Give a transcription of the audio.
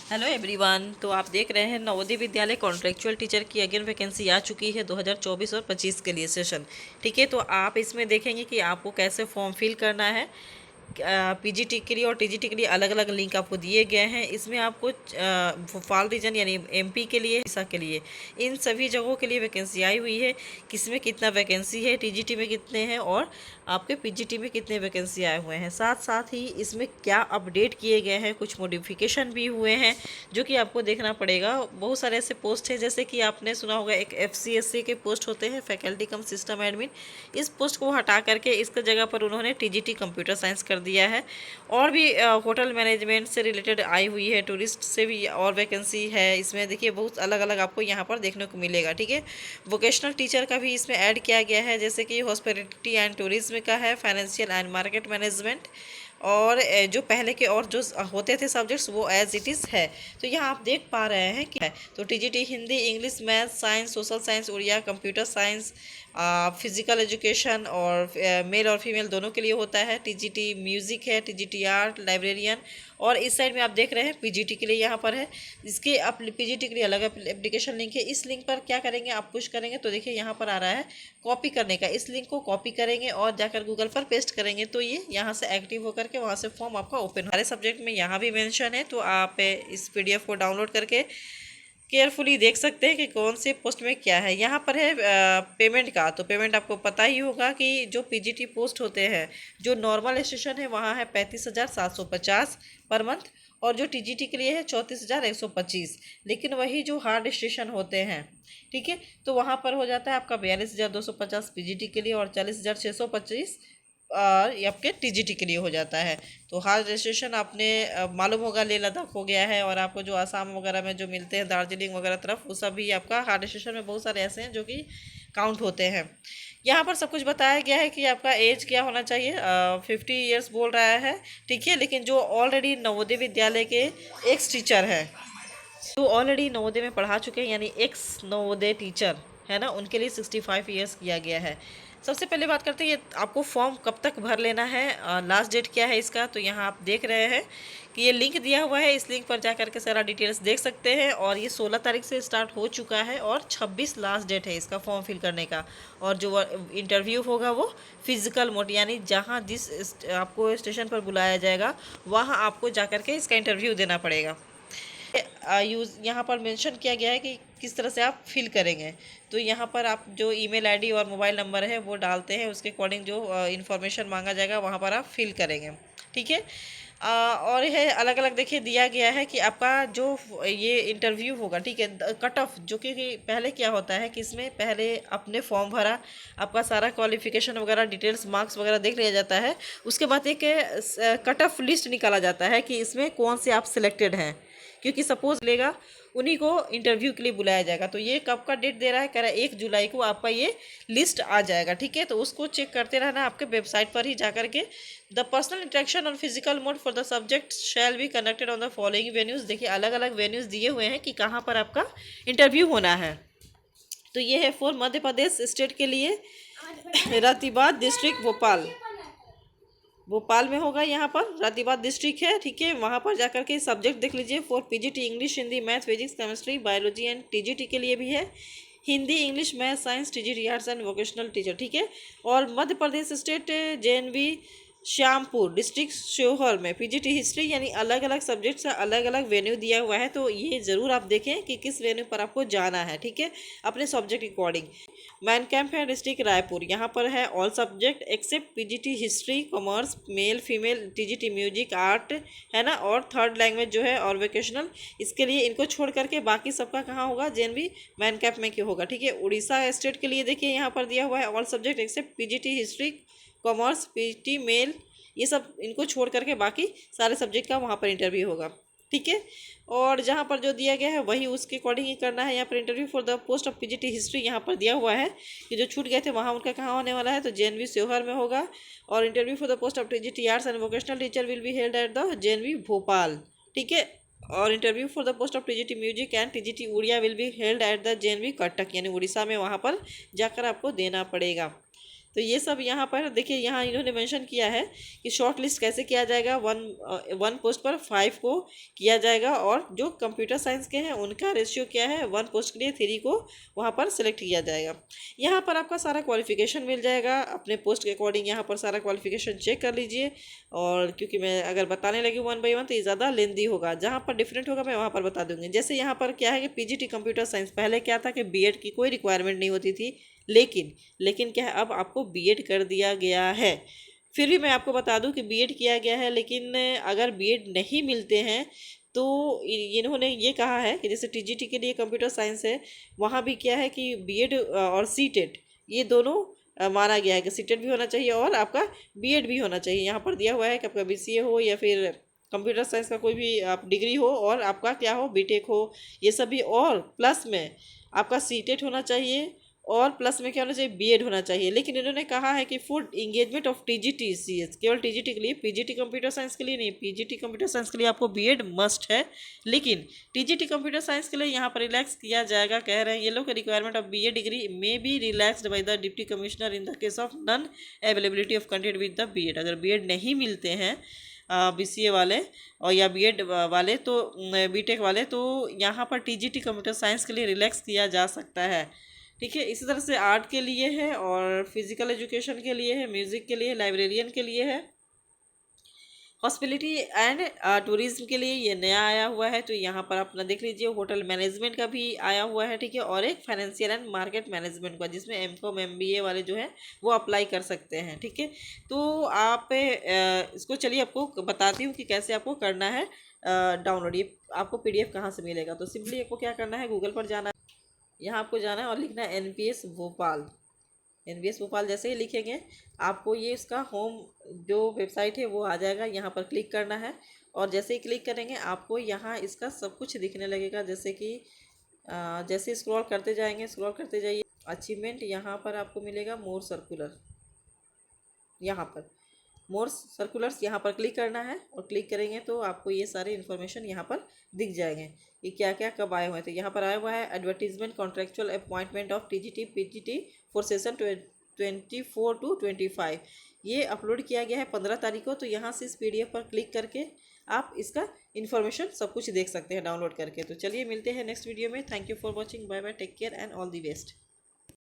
Hello everyone. तो आप देख रहे हैं नवोदय विद्यालय कॉन्ट्रेक्चुअल टीचर की अगेन वैकेंसी आ चुकी है 2024 और 25 के लिए सेशन। ठीक है, तो आप इसमें देखेंगे कि आपको कैसे फॉर्म फिल करना है। पीजीटी के लिए और टीजीटी के लिए अलग अलग लिंक आपको दिए गए हैं। इसमें आपको भोपाल रीजन यानी एमपी के लिए, उड़ीसा के लिए, इन सभी जगहों के लिए वैकेंसी आई हुई है। किसमें कितना वैकेंसी है, टीजीटी में कितने हैं और आपके पीजीटी में कितने वैकेंसी आए हुए हैं। साथ साथ ही इसमें क्या अपडेट किए गए हैं, कुछ मॉडिफिकेशन भी हुए हैं जो कि आपको देखना पड़ेगा। बहुत सारे ऐसे पोस्ट हैं, जैसे कि आपने सुना होगा एक एफसीएससी के पोस्ट होते हैं, फैकल्टी कम सिस्टम एडमिन। इस पोस्ट को हटा करके इसका जगह पर उन्होंने टीजीटी कंप्यूटर साइंस कर दिया है। और भी होटल मैनेजमेंट से रिलेटेड आई हुई है, टूरिस्ट से भी और वैकेंसी है। इसमें देखिए बहुत अलग अलग आपको यहाँ पर देखने को मिलेगा। ठीक है, वोकेशनल टीचर का भी इसमें ऐड किया गया है, जैसे कि हॉस्पिटैलिटी एंड टूरिज्म का है, फाइनेंशियल एंड मार्केट मैनेजमेंट, और जो पहले के और जो होते थे सब्जेक्ट्स वो एज इट इज़ है। तो यहाँ आप देख पा रहे हैं कि है तो TGT Hindi, English, math, science, social science, Odia, computer science, physical education और मेल और फीमेल दोनों के लिए होता है। टीजीटी म्यूज़िक है, टीजीटी आर्ट, लाइब्रेरियन, और इस साइड में आप देख रहे हैं पीजीटी के लिए यहाँ पर है। इसके आप पीजीटी के लिए अलग एप्लीकेशन लिंक है। इस लिंक पर क्या करेंगे, आप पुश करेंगे तो देखिए यहाँ पर आ रहा है कॉपी करने का। इस लिंक को कॉपी करेंगे और जाकर गूगल पर पेस्ट करेंगे तो ये यहाँ से एक्टिव होकर के वहाँ से फॉर्म आपका ओपन हो। सारे सब्जेक्ट में यहाँ भी मेंशन है, तो आप इस पीडीएफ को डाउनलोड करके केयरफुली देख सकते हैं कि कौन से पोस्ट में क्या है। यहाँ पर है पेमेंट का, तो पेमेंट आपको पता ही होगा कि जो पीजीटी पोस्ट होते हैं, जो नॉर्मल स्टेशन है वहाँ है 35,750 पर मंथ, और जो टीजीटी के लिए है 34,125। लेकिन वही जो हार्ड स्टेशन होते हैं, ठीक है, तो वहाँ पर हो जाता है आपका 42,250 पीजीटी के लिए और 40,625 ये आपके टीजीटी के लिए हो जाता है। तो हाल रजिस्ट्रेशन आपने मालूम होगा लेह लद्दाख हो गया है, और आपको जो आसाम वगैरह में जो मिलते हैं, दार्जिलिंग वगैरह तरफ, वो सब भी आपका हार्ड रजिस्ट्रेशन में बहुत सारे ऐसे हैं जो कि काउंट होते हैं। यहाँ पर सब कुछ बताया गया है कि आपका एज क्या होना चाहिए। 50 ईयर्स बोल रहा है, ठीक है। लेकिन जो ऑलरेडी नवोदय विद्यालय के एक्स टीचर है, जो ऑलरेडी नवोदय में पढ़ा चुके हैं, यानी एक्स नवोदय टीचर है ना, उनके लिए 65 ईयर्स किया गया है। सबसे पहले बात करते हैं ये आपको फॉर्म कब तक भर लेना है, लास्ट डेट क्या है इसका। तो यहाँ आप देख रहे हैं कि ये लिंक दिया हुआ है, इस लिंक पर जा करके सारा डिटेल्स देख सकते हैं। और ये 16 तारीख से स्टार्ट हो चुका है और 26 लास्ट डेट है इसका फॉर्म फिल करने का। और जो इंटरव्यू होगा वो फिजिकल मोड, यानी जहाँ जिस आपको स्टेशन पर बुलाया जाएगा वहाँ आपको जा करके इसका इंटरव्यू देना पड़ेगा। यूज़ यहाँ पर मेंशन किया गया है कि किस तरह से आप फिल करेंगे। तो यहाँ पर आप जो ईमेल आईडी और मोबाइल नंबर है वो डालते हैं, उसके अकॉर्डिंग जो इन्फॉर्मेशन मांगा जाएगा वहाँ पर आप फिल करेंगे। ठीक है, और यह अलग अलग देखिए दिया गया है कि आपका जो ये इंटरव्यू होगा, ठीक है, कट ऑफ जो कि पहले क्या होता है कि इसमें पहले अपने फॉर्म भरा, आपका सारा क्वालिफिकेशन वगैरह डिटेल्स मार्क्स वगैरह देख लिया जाता है। उसके बाद एक कट ऑफ लिस्ट निकाला जाता है कि इसमें कौन से आप सिलेक्टेड हैं, क्योंकि सपोज लेगा उन्हीं को इंटरव्यू के लिए बुलाया जाएगा। तो ये कब का डेट दे रहा है, कह रहा है 1 जुलाई को आपका ये लिस्ट आ जाएगा। ठीक है, तो उसको चेक करते रहना आपके वेबसाइट पर ही जा करके। The personal interaction on physical mode for the subject shall be conducted on the following venues. देखिए अलग अलग वेन्यूज़ दिए हुए हैं कि कहाँ पर आपका इंटरव्यू होना है। तो ये है फॉर मध्य प्रदेश स्टेट के लिए, रातीबाद डिस्ट्रिक्ट भोपाल में होगा। यहाँ पर रातीबाद डिस्ट्रिक्ट है, ठीक है। वहाँ पर जाकर के सब्जेक्ट देख लीजिए। For PGT English, Hindi, math, physics, chemistry, biology and TGT के लिए भी है Hindi, English, math, science, TGT arts and vocational teacher, ठीक है। और Madhya Pradesh state JNV Shyampur district Sheohar में पीजीटी हिस्ट्री, यानी अलग अलग सब्जेक्ट्स का अलग अलग वेन्यू दिया हुआ है। तो ये ज़रूर आप देखें कि किस वेन्यू पर आपको जाना है, ठीक है, अपने सब्जेक्ट के अकॉर्डिंग। मैन कैंप है डिस्ट्रिक्ट रायपुर, यहाँ पर है all subject except PGT history, commerce, male female, TGT music, art, है ना, और थर्ड लैंग्वेज जो है और वोकेशनल, इसके लिए इनको छोड़ करके बाकी सबका कहाँ होगा, जेएनवी मैन कैंप में क्यों होगा, ठीक है। उड़ीसा स्टेट के लिए देखिए यहाँ पर दिया हुआ है all subject except PGT history, commerce, PGT male, ये सब इनको छोड़ करके बाकी सारे सब्जेक्ट का वहाँ पर इंटरव्यू होगा, ठीक है। और जहाँ पर जो दिया गया है वही उसके अकॉर्डिंग ही करना है। यहाँ पर interview for the post of PGT history यहाँ पर दिया हुआ है कि जो छूट गए थे वहाँ उनका कहाँ होने वाला है, तो जेएनवी शिवहर में होगा। और interview for the post of TGT arts and vocational teacher will be held at the JNV Bhopal, ठीक है। और interview for the post of TGT music and TGT Odia will be held at the JNV Cuttack, यानी उड़ीसा में वहाँ पर जाकर आपको देना पड़ेगा। तो ये सब यहाँ पर देखिए, यहाँ इन्होंने मेंशन किया है कि शॉर्ट लिस्ट कैसे किया जाएगा। वन पोस्ट पर 5 को किया जाएगा, और जो कंप्यूटर साइंस के हैं उनका रेशियो क्या है, 1 पोस्ट के लिए 3 को वहाँ पर सिलेक्ट किया जाएगा। यहाँ पर आपका सारा क्वालिफिकेशन मिल जाएगा, अपने पोस्ट के अकॉर्डिंग यहाँ पर सारा क्वालिफिकेशन चेक कर लीजिए। और क्योंकि मैं अगर बताने लगी 1 बाई 1 तो ये ज़्यादा लेंदी होगा, जहाँ पर डिफरेंट होगा मैं वहाँ पर बता दूंगी। जैसे यहाँ पर क्या है कि पीजीटी कंप्यूटर साइंस, पहले क्या था कि बीएड की कोई रिक्वायरमेंट नहीं होती थी, लेकिन क्या है, अब आपको बीएड कर दिया गया है। फिर भी मैं आपको बता दूं कि बीएड किया गया है, लेकिन अगर बीएड नहीं मिलते हैं तो इन्होंने ये कहा है कि जैसे टीजीटी के लिए कंप्यूटर साइंस है, वहाँ भी क्या है कि बीएड और सीटेट ये दोनों माना गया है कि सीटेट भी होना चाहिए और आपका बीएड भी होना चाहिए। यहाँ पर दिया हुआ है कि आपका बीसीए हो या फिर कंप्यूटर साइंस का कोई भी आप डिग्री हो, और आपका क्या हो, बीटेक हो, ये सभी, और प्लस में आपका सीटेट होना चाहिए, और प्लस में क्या होना चाहिए, बीएड होना चाहिए। लेकिन इन्होंने कहा है कि फुल इंगेजमेंट ऑफ टीजीटीसीएस, केवल टीजीटी के लिए, पीजीटी कंप्यूटर साइंस के लिए नहीं, पीजीटी कंप्यूटर साइंस के लिए आपको बीएड मस्ट है, लेकिन टीजीटी कंप्यूटर साइंस के लिए यहाँ पर रिलैक्स किया जाएगा। कह रहे हैं ये लोग, requirement of BA degree may be relaxed by the deputy commissioner in the case of non availability of candidate with the BEd. अगर बीएड नहीं मिलते हैं बीसीए वाले और या बीएड वाले, तो बीटेक वाले, तो यहाँ पर टीजीटी कंप्यूटर साइंस के लिए रिलैक्स किया जा सकता है। ठीक है, इसी तरह से आर्ट के लिए है, और फिजिकल एजुकेशन के लिए है, म्यूज़िक के लिए, लाइब्रेरियन के लिए है, हॉस्पिटलिटी एंड टूरिज्म के लिए ये नया आया हुआ है। तो यहाँ पर अपना देख लीजिए, होटल मैनेजमेंट का भी आया हुआ है। ठीक है, और एक फाइनेंशियल एंड मार्केट मैनेजमेंट का, जिसमें एमकॉम एमबीए वाले जो है वो अप्लाई कर सकते हैं। ठीक है, तो आप इसको चलिए आपको बताती हूँ कि कैसे आपको करना है डाउनलोड। ये आपको पीडीएफ कहाँ से मिलेगा। तो सिंपली आपको क्या करना है, गूगल पर जाना है, यहाँ आपको जाना है और लिखना है एनपीएस भोपाल। एनपीएस भोपाल जैसे ही लिखेंगे आपको ये इसका होम जो वेबसाइट है वो आ जाएगा। यहाँ पर क्लिक करना है, और जैसे ही क्लिक करेंगे आपको यहाँ इसका सब कुछ दिखने लगेगा। जैसे कि जैसे स्क्रॉल करते जाएंगे, स्क्रॉल करते जाइए, अचीवमेंट यहाँ पर आपको मिलेगा, मोर सर्कुलर, यहाँ पर मोर सर्कुलर्स यहाँ पर क्लिक करना है, और क्लिक करेंगे तो आपको ये सारे इन्फॉर्मेशन यहाँ पर दिख जाएंगे कि क्या क्या कब आए हुए थे। यहाँ पर आया हुआ है advertisement contractual appointment of TGT PGT for session 24 to 25, ये अपलोड किया गया है 15 तारीख को। तो यहाँ से इस पीडीएफ पर क्लिक करके आप इसका इन्फॉर्मेशन सब कुछ देख सकते हैं डाउनलोड करके। तो चलिए मिलते हैं नेक्स्ट वीडियो में। Thank you for watching, bye bye, take care and all the best.